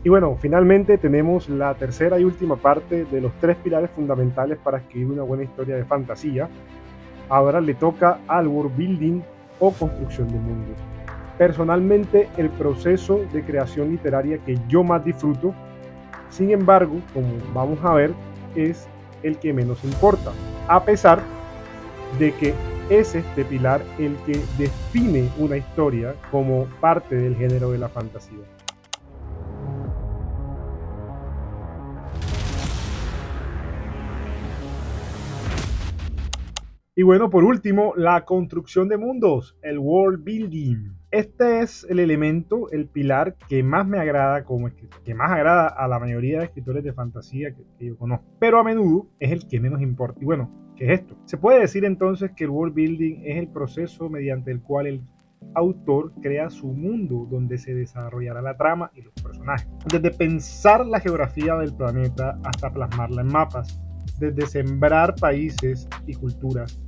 Y bueno, finalmente tenemos la tercera y última parte de los tres pilares fundamentales para escribir una buena historia de fantasía. Ahora le toca al world building o construcción de mundos. Personalmente, el proceso de creación literaria que yo más disfruto, sin embargo, como vamos a ver, es el que menos importa, a pesar de que es este pilar el que define una historia como parte del género de la fantasía. Y bueno, por último, la construcción de mundos, el world building. Este es el elemento, el pilar que más me agrada como escritor, que más agrada a la mayoría de escritores de fantasía que yo conozco, pero a menudo es el que menos importa. Y bueno, ¿qué es esto? Se puede decir entonces que el world building es el proceso mediante el cual el autor crea su mundo donde se desarrollará la trama y los personajes. Desde pensar la geografía del planeta hasta plasmarla en mapas, desde sembrar países y culturas,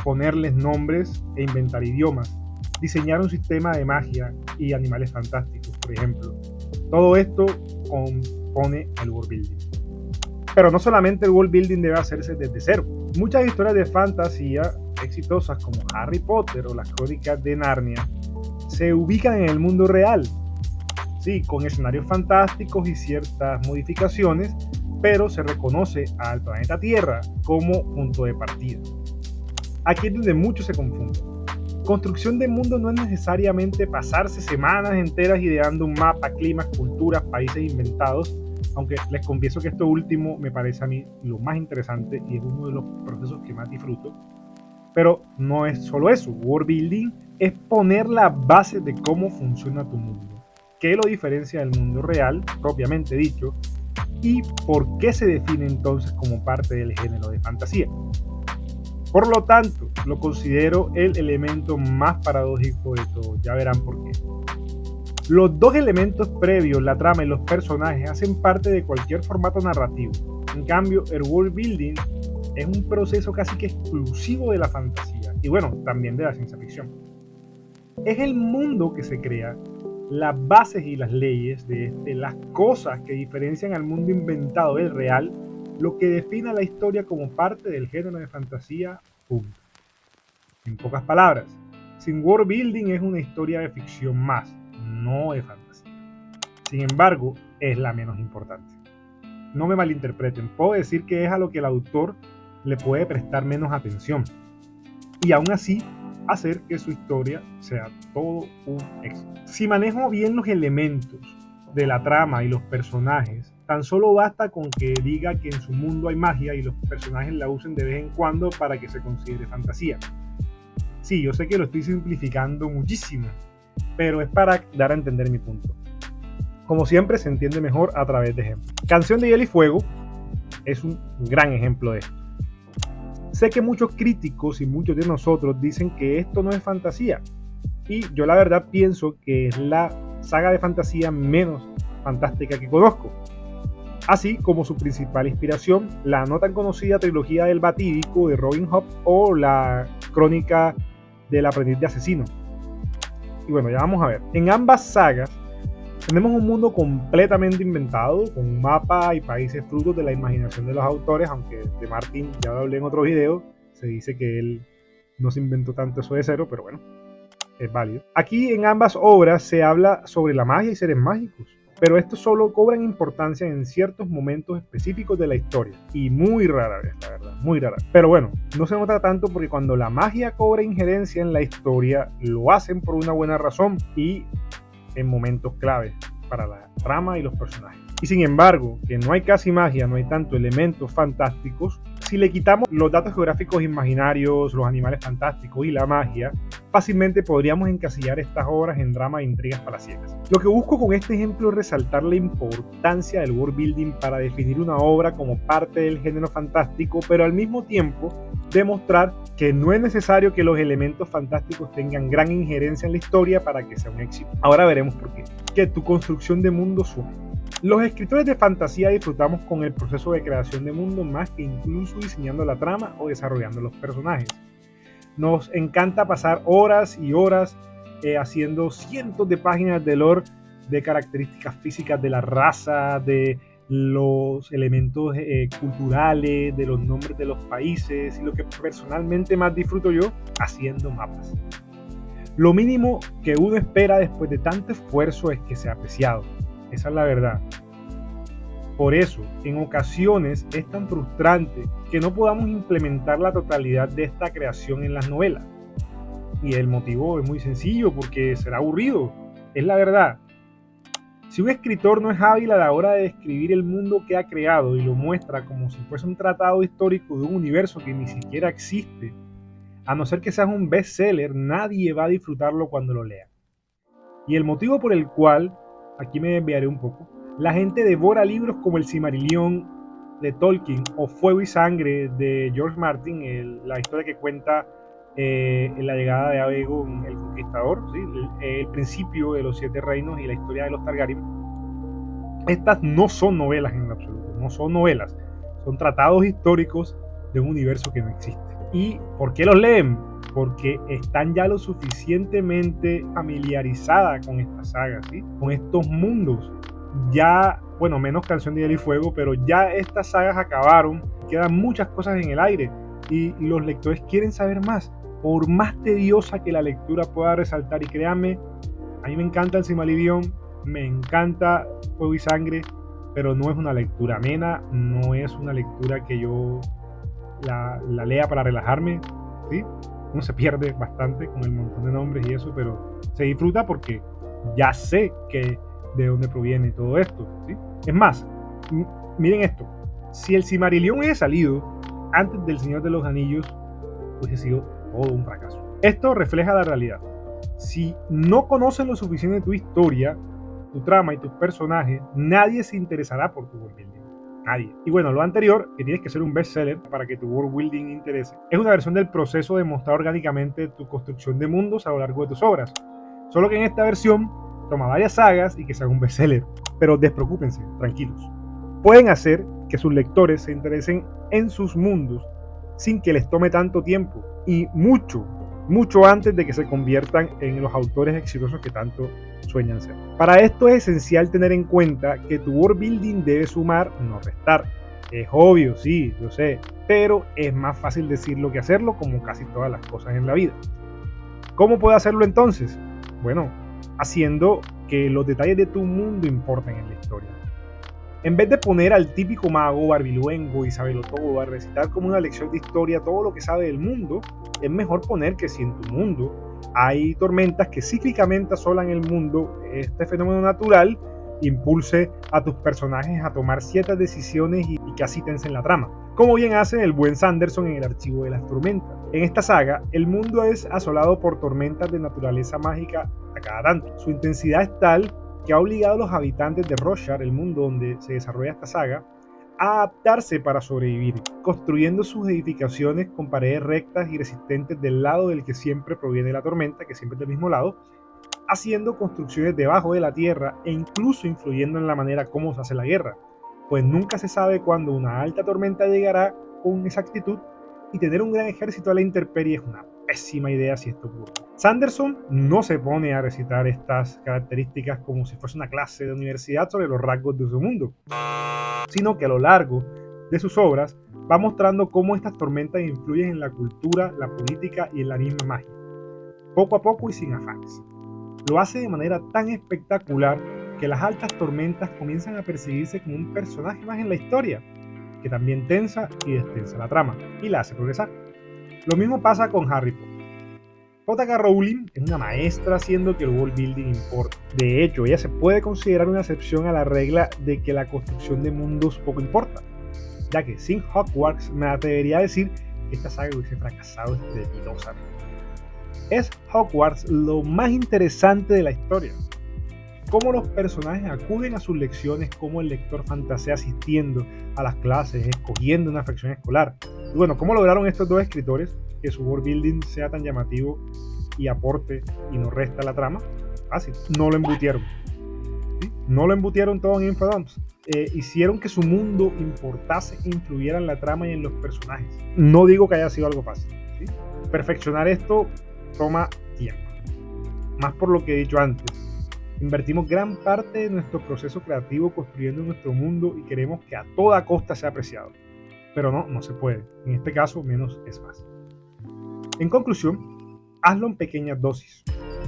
ponerles nombres e inventar idiomas, diseñar un sistema de magia y animales fantásticos, por ejemplo. Todo esto compone el world building. Pero no solamente el world building debe hacerse desde cero. Muchas historias de fantasía exitosas como Harry Potter o las Crónicas de Narnia se ubican en el mundo real, sí, con escenarios fantásticos y ciertas modificaciones, pero se reconoce al planeta Tierra como punto de partida. Aquí es donde muchos se confunden. Construcción de mundo no es necesariamente pasarse semanas enteras ideando un mapa, climas, culturas, países inventados, aunque les confieso que esto último me parece a mí lo más interesante y es uno de los procesos que más disfruto. Pero no es solo eso, world building es poner la base de cómo funciona tu mundo, qué lo diferencia del mundo real, propiamente dicho, y por qué se define entonces como parte del género de fantasía. Por lo tanto, lo considero el elemento más paradójico de todo. Ya verán por qué. Los dos elementos previos, la trama y los personajes, hacen parte de cualquier formato narrativo. En cambio, el world building es un proceso casi que exclusivo de la fantasía y bueno, también de la ciencia ficción. Es el mundo que se crea, las bases y las leyes de este, las cosas que diferencian al mundo inventado del real, lo que define la historia como parte del género de fantasía, punto. En pocas palabras, sin world building es una historia de ficción más, no de fantasía. Sin embargo, es la menos importante. No me malinterpreten, puedo decir que es a lo que el autor le puede prestar menos atención y aún así hacer que su historia sea todo un éxito. Si manejo bien los elementos de la trama y los personajes, tan solo basta con que diga que en su mundo hay magia y los personajes la usen de vez en cuando para que se considere fantasía. Sí, yo sé que lo estoy simplificando muchísimo, pero es para dar a entender mi punto. Como siempre, se entiende mejor a través de ejemplos. Canción de Hielo y Fuego es un gran ejemplo de esto. Sé que muchos críticos y muchos de nosotros dicen que esto no es fantasía, y yo la verdad pienso que es la saga de fantasía menos fantástica que conozco, así como su principal inspiración, la no tan conocida trilogía del Batídico de Robin Hood o la Crónica del Aprendiz de Asesino. Y bueno, ya vamos a ver. En ambas sagas tenemos un mundo completamente inventado, con un mapa y países frutos de la imaginación de los autores, aunque de Martin ya lo hablé en otro video, se dice que él no se inventó tanto eso de cero, pero bueno, es válido. Aquí en ambas obras se habla sobre la magia y seres mágicos, pero estos solo cobran importancia en ciertos momentos específicos de la historia, y muy rara vez, la verdad, muy rara. Pero bueno, no se nota tanto porque cuando la magia cobra injerencia en la historia, lo hacen por una buena razón y en momentos claves para la trama y los personajes. Y sin embargo, que no hay casi magia, no hay tanto elementos fantásticos, si le quitamos los datos geográficos imaginarios, los animales fantásticos y la magia, fácilmente podríamos encasillar estas obras en drama e intrigas palaciegas. Lo que busco con este ejemplo es resaltar la importancia del world building para definir una obra como parte del género fantástico, pero al mismo tiempo demostrar que no es necesario que los elementos fantásticos tengan gran injerencia en la historia para que sea un éxito. Ahora veremos por qué. Que tu construcción de mundo sume. Los escritores de fantasía disfrutamos con el proceso de creación de mundo más que incluso diseñando la trama o desarrollando los personajes. Nos encanta pasar horas y horas haciendo cientos de páginas de lore de características físicas de la raza, de los elementos culturales, de los nombres de los países, y lo que personalmente más disfruto yo, haciendo mapas. Lo mínimo que uno espera después de tanto esfuerzo es que sea apreciado. Esa es la verdad. Por eso, en ocasiones es tan frustrante que no podamos implementar la totalidad de esta creación en las novelas. Y el motivo es muy sencillo, porque será aburrido. Es la verdad. Si un escritor no es hábil a la hora de describir el mundo que ha creado y lo muestra como si fuese un tratado histórico de un universo que ni siquiera existe, a no ser que seas un bestseller, nadie va a disfrutarlo cuando lo lea. Y el motivo por el cual, aquí me desviaré un poco, la gente devora libros como El Silmarillion de Tolkien o Fuego y Sangre de George Martin, la historia que cuenta la llegada de Aegon el Conquistador, ¿sí? El principio de los 7 reinos y la historia de los Targaryen. Estas no son novelas en absoluto, no son novelas, son tratados históricos de un universo que no existe. ¿Y por qué los leen? Porque están ya lo suficientemente familiarizadas con esta saga, ¿sí? Con estos mundos. Ya, bueno, menos Canción de Hielo y Fuego, pero ya estas sagas acabaron, quedan muchas cosas en el aire y los lectores quieren saber más. Por más tediosa que la lectura pueda resaltar, y créanme, a mí me encanta el Silmarillion, me encanta Fuego y Sangre, pero no es una lectura amena, no es una lectura que yo la lea para relajarme, ¿sí? Uno se pierde bastante con el montón de nombres y eso, pero se disfruta porque ya sé de dónde proviene todo esto, ¿sí? Es más, miren esto, si el Silmarillion hubiese salido antes del Señor de los Anillos, hubiese sido todo un fracaso. Esto refleja la realidad. Si no conocen lo suficiente de tu historia, tu trama y tus personajes, nadie se interesará por tu world building. Nadie. Y bueno, lo anterior, que tienes que ser un bestseller para que tu world building interese, es una versión del proceso de mostrar orgánicamente tu construcción de mundos a lo largo de tus obras. Solo que en esta versión toma varias sagas y que sea un bestseller. Pero despreocúpense, tranquilos. Pueden hacer que sus lectores se interesen en sus mundos sin que les tome tanto tiempo y mucho antes de que se conviertan en los autores exitosos que tanto sueñan ser. Para esto es esencial tener en cuenta que tu world building debe sumar, no restar. Es obvio, sí, yo sé, pero es más fácil decirlo que hacerlo, como casi todas las cosas en la vida. ¿Cómo puedo hacerlo entonces? Bueno, haciendo que los detalles de tu mundo importen en la historia. En vez de poner al típico mago barbiluengo y sabelo todo a recitar como una lección de historia todo lo que sabe del mundo, es mejor poner que si en tu mundo hay tormentas que cíclicamente asolan el mundo, este fenómeno natural impulse a tus personajes a tomar ciertas decisiones y que así tensen la trama, como bien hace el buen Sanderson en el Archivo de las Tormentas. En esta saga, el mundo es asolado por tormentas de naturaleza mágica a cada tanto. Su intensidad es tal que ha obligado a los habitantes de Roshar, el mundo donde se desarrolla esta saga, a adaptarse para sobrevivir, construyendo sus edificaciones con paredes rectas y resistentes del lado del que siempre proviene la tormenta, que siempre es del mismo lado, haciendo construcciones debajo de la tierra e incluso influyendo en la manera como se hace la guerra, pues nunca se sabe cuándo una alta tormenta llegará con exactitud, y tener un gran ejército a la intemperie es una pésima idea si esto ocurre. Sanderson no se pone a recitar estas características como si fuese una clase de universidad sobre los rasgos de su mundo, sino que a lo largo de sus obras va mostrando cómo estas tormentas influyen en la cultura, la política y en la misma magia, poco a poco y sin afanes. Lo hace de manera tan espectacular que las altas tormentas comienzan a percibirse como un personaje más en la historia, que también tensa y destensa la trama y la hace progresar. Lo mismo pasa con Harry Potter. J.K. Rowling es una maestra haciendo que el world building importe. De hecho, ella se puede considerar una excepción a la regla de que la construcción de mundos poco importa, ya que sin Hogwarts me atrevería a decir que esta saga hubiese fracasado estrepitosamente. Es Hogwarts lo más interesante de la historia. Cómo los personajes acuden a sus lecciones, cómo el lector fantasea asistiendo a las clases, escogiendo una fracción escolar. Y bueno, cómo lograron estos dos escritores que su world building sea tan llamativo y aporte y no resta la trama. Fácil, no lo embutieron. ¿Sí? No lo embutieron todo en Infodumps. Hicieron que su mundo importase e influyera en la trama y en los personajes. No digo que haya sido algo fácil. ¿Sí? Perfeccionar esto toma tiempo. Más por lo que he dicho antes. Invertimos gran parte de nuestro proceso creativo construyendo nuestro mundo y queremos que a toda costa sea apreciado. Pero no se puede. En este caso, menos es más. En conclusión, hazlo en pequeñas dosis.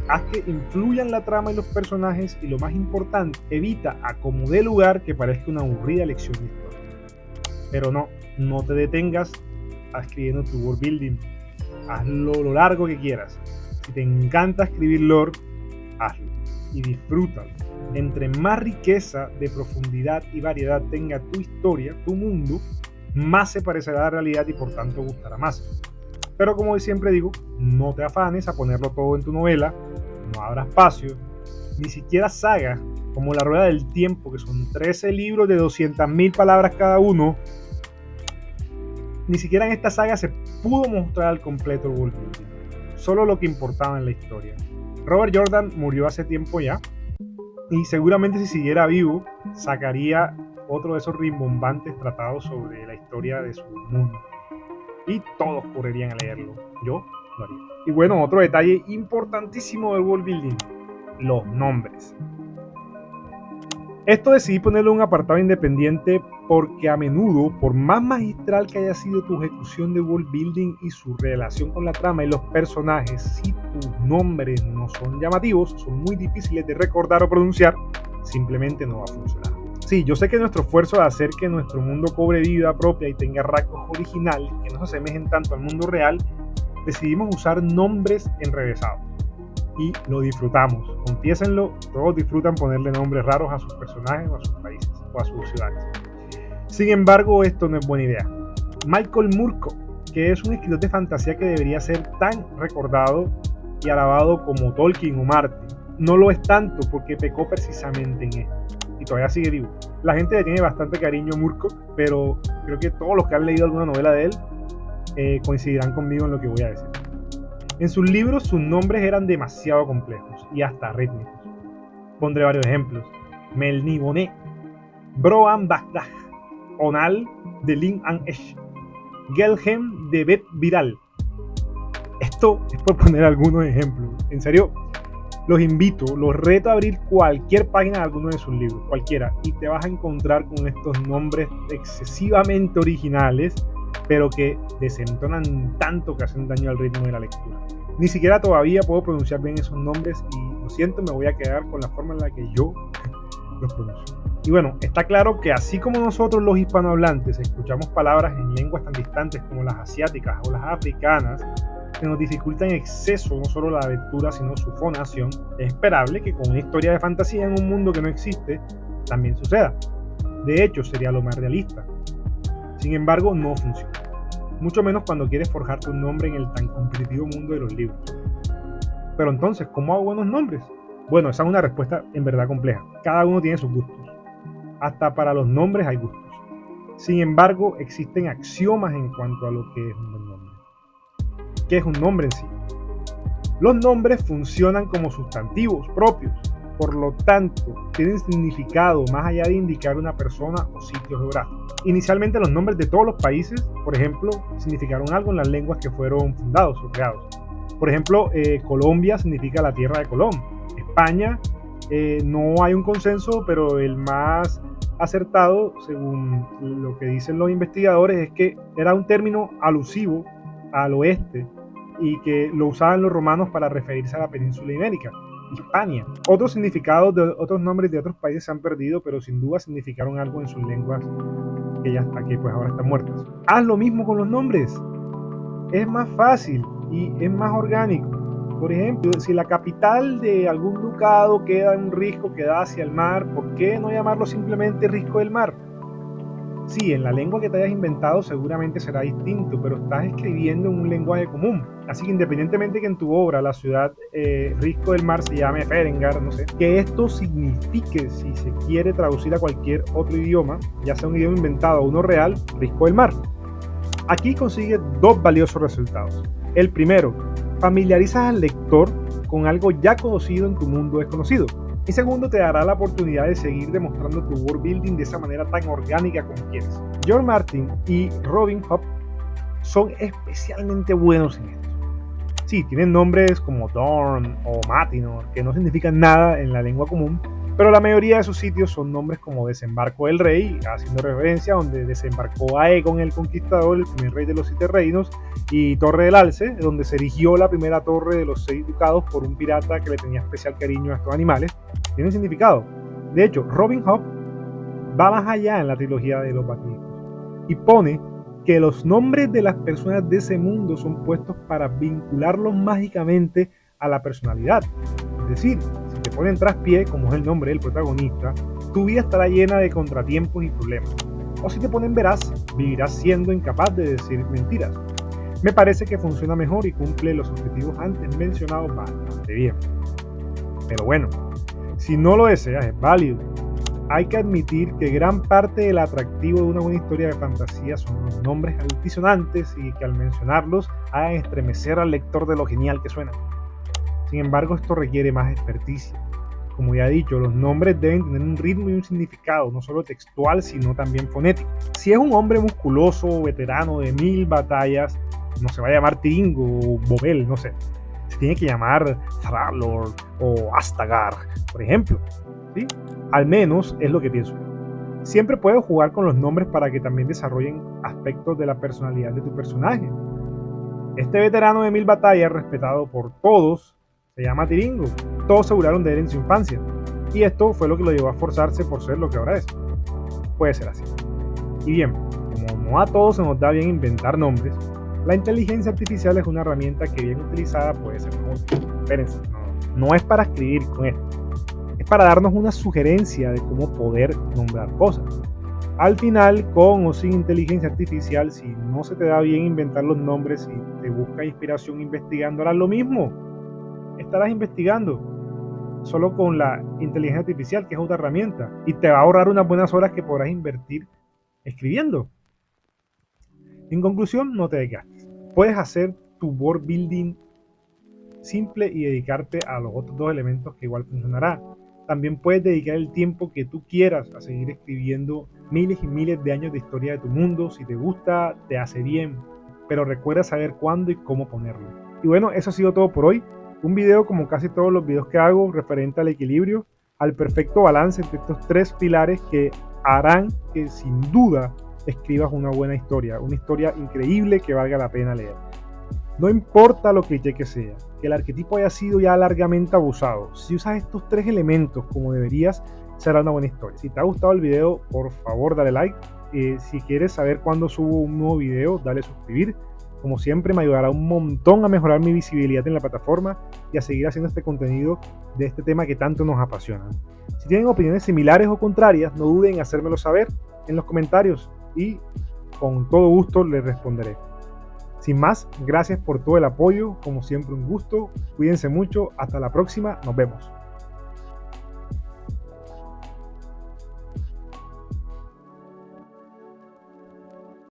Haz que influyan la trama y los personajes y lo más importante, evita a como dé lugar que parezca una aburrida lección de historia. Pero no te detengas escribiendo tu world building. Hazlo lo largo que quieras. Si te encanta escribir lore, hazlo y disfrútalo. Entre más riqueza de profundidad y variedad tenga tu historia, tu mundo, más se parecerá a la realidad y por tanto gustará más. Pero como siempre digo, no te afanes a ponerlo todo en tu novela, no abras espacio, ni siquiera sagas como La Rueda del Tiempo, que son 13 libros de 200.000 palabras cada uno. Ni siquiera en esta saga se pudo mostrar al completo el world building, solo lo que importaba en la historia. Robert Jordan murió hace tiempo ya, y seguramente si siguiera vivo, sacaría otro de esos rimbombantes tratados sobre la historia de su mundo. Y todos correrían a leerlo. Yo lo haría. Y bueno, otro detalle importantísimo del world building: los nombres. Esto decidí ponerlo en un apartado independiente porque a menudo, por más magistral que haya sido tu ejecución de world building y su relación con la trama y los personajes, si tus nombres no son llamativos, son muy difíciles de recordar o pronunciar, simplemente no va a funcionar. Sí, yo sé que nuestro esfuerzo de hacer que nuestro mundo cobre vida propia y tenga rasgos originales que no se asemejen tanto al mundo real, decidimos usar nombres enrevesados. Y lo disfrutamos, confiésenlo, todos disfrutan ponerle nombres raros a sus personajes o a sus países o a sus ciudades. Sin embargo, esto no es buena idea. Michael Moorcock, que es un escritor de fantasía que debería ser tan recordado y alabado como Tolkien o Martin, no lo es tanto porque pecó precisamente en esto y todavía sigue vivo. La gente le tiene bastante cariño a Moorcock, pero creo que todos los que han leído alguna novela de él coincidirán conmigo en lo que voy a decir. En sus libros sus nombres eran demasiado complejos y hasta rítmicos. Pondré varios ejemplos: Melniboné, Broan Bagdad, Onal de Lin An Esh, Gelhem de Bet Viral. Esto es por poner algunos ejemplos. En serio, los invito, los reto a abrir cualquier página de alguno de sus libros, cualquiera, y te vas a encontrar con estos nombres excesivamente originales, pero que desentonan tanto que hacen daño al ritmo de la lectura. Ni siquiera todavía puedo pronunciar bien esos nombres y lo siento, me voy a quedar con la forma en la que yo los pronuncio. Y bueno, está claro que así como nosotros los hispanohablantes escuchamos palabras en lenguas tan distantes como las asiáticas o las africanas, que nos dificulta en exceso no solo la lectura sino su fonación, es esperable que con una historia de fantasía en un mundo que no existe también suceda. De hecho, sería lo más realista. Sin embargo, no funciona. Mucho menos cuando quieres forjarte un nombre en el tan competitivo mundo de los libros. Pero entonces, ¿cómo hago buenos nombres? Bueno, esa es una respuesta en verdad compleja. Cada uno tiene sus gustos. Hasta para los nombres hay gustos. Sin embargo, existen axiomas en cuanto a lo que es un buen nombre. ¿Qué es un nombre en sí? Los nombres funcionan como sustantivos propios. Por lo tanto, tienen significado más allá de indicar una persona o sitio geográfico. Inicialmente los nombres de todos los países, por ejemplo, significaron algo en las lenguas que fueron fundados o creados. Por ejemplo, Colombia significa la tierra de Colón. España, no hay un consenso, pero el más acertado, según lo que dicen los investigadores, es que era un término alusivo al oeste y que lo usaban los romanos para referirse a la península ibérica. Hispania. Otros significados de otros nombres de otros países se han perdido, pero sin duda significaron algo en sus lenguas que pues ahora están muertas. Haz lo mismo con los nombres. Es más fácil y es más orgánico. Por ejemplo, si la capital de algún ducado queda en un risco que da hacia el mar, ¿por qué no llamarlo simplemente Risco del Mar? Sí, en la lengua que te hayas inventado seguramente será distinto, pero estás escribiendo en un lenguaje común. Así que independientemente que en tu obra la ciudad Risco del Mar se llame Ferengar, no sé, que esto signifique, si se quiere traducir a cualquier otro idioma, ya sea un idioma inventado o uno real, Risco del Mar. Aquí consigues dos valiosos resultados. El primero, familiarizas al lector con algo ya conocido en tu mundo desconocido. Y segundo, te dará la oportunidad de seguir demostrando tu world building de esa manera tan orgánica como quieres. George Martin y Robin Hobb son especialmente buenos en esto. Sí, tienen nombres como Dorn o Matinor, que no significan nada en la lengua común, pero la mayoría de sus sitios son nombres como Desembarco del Rey, haciendo referencia a donde desembarcó Aegon el Conquistador, el primer rey de los 7 reinos, y Torre del Alce, donde se erigió la primera torre de los 6 ducados por un pirata que le tenía especial cariño a estos animales. Tienen significado. De hecho, Robin Hood va más allá en la trilogía de los Batiliscos y pone que los nombres de las personas de ese mundo son puestos para vincularlos mágicamente a la personalidad. Es decir, si te ponen traspié, como es el nombre del protagonista, tu vida estará llena de contratiempos y problemas. O si te ponen veraz, vivirás siendo incapaz de decir mentiras. Me parece que funciona mejor y cumple los objetivos antes mencionados bastante bien. Pero bueno, si no lo deseas, es válido. Hay que admitir que gran parte del atractivo de una buena historia de fantasía son los nombres altisonantes y que al mencionarlos hagan estremecer al lector de lo genial que suena. Sin embargo, esto requiere más experticia. Como ya he dicho, los nombres deben tener un ritmo y un significado, no solo textual, sino también fonético. Si es un hombre musculoso, veterano de 1000 batallas, no se va a llamar Tiringo o Bobel, no sé. Se tiene que llamar Thrallor o Astagar, por ejemplo. ¿Sí? Al menos es lo que pienso yo. Siempre puedes jugar con los nombres para que también desarrollen aspectos de la personalidad de tu personaje. Este veterano de 1000 batallas, respetado por todos, se llama Tiringo. Todos se burlaron de él en su infancia. Y esto fue lo que lo llevó a esforzarse por ser lo que ahora es. Puede ser así. Y bien, como no a todos se nos da bien inventar nombres, la inteligencia artificial es una herramienta que bien utilizada puede ser muy útil. Espérense, no es para escribir con esto. Es para darnos una sugerencia de cómo poder nombrar cosas. Al final, con o sin inteligencia artificial, si no se te da bien inventar los nombres y te busca inspiración investigando, harás lo mismo. Estarás investigando solo con la inteligencia artificial, que es otra herramienta, y te va a ahorrar unas buenas horas que podrás invertir escribiendo. En conclusión, no te desgastes. Puedes hacer tu world building simple y dedicarte a los otros dos elementos que igual funcionará. También puedes dedicar el tiempo que tú quieras a seguir escribiendo miles y miles de años de historia de tu mundo. Si te gusta, te hace bien, pero recuerda saber cuándo y cómo ponerlo. Y bueno, eso ha sido todo por hoy. Un video como casi todos los videos que hago referente al equilibrio, al perfecto balance entre estos 3 pilares que harán que sin duda escribas una buena historia, una historia increíble que valga la pena leer. No importa lo cliché que sea, que el arquetipo haya sido ya largamente abusado, si usas estos 3 elementos como deberías, será una buena historia. Si te ha gustado el video, por favor dale like. Si quieres saber cuándo subo un nuevo video, dale suscribir. Como siempre, me ayudará un montón a mejorar mi visibilidad en la plataforma y a seguir haciendo este contenido de este tema que tanto nos apasiona. Si tienen opiniones similares o contrarias, no duden en hacérmelo saber en los comentarios y con todo gusto les responderé. Sin más, gracias por todo el apoyo, como siempre un gusto, cuídense mucho, hasta la próxima, nos vemos.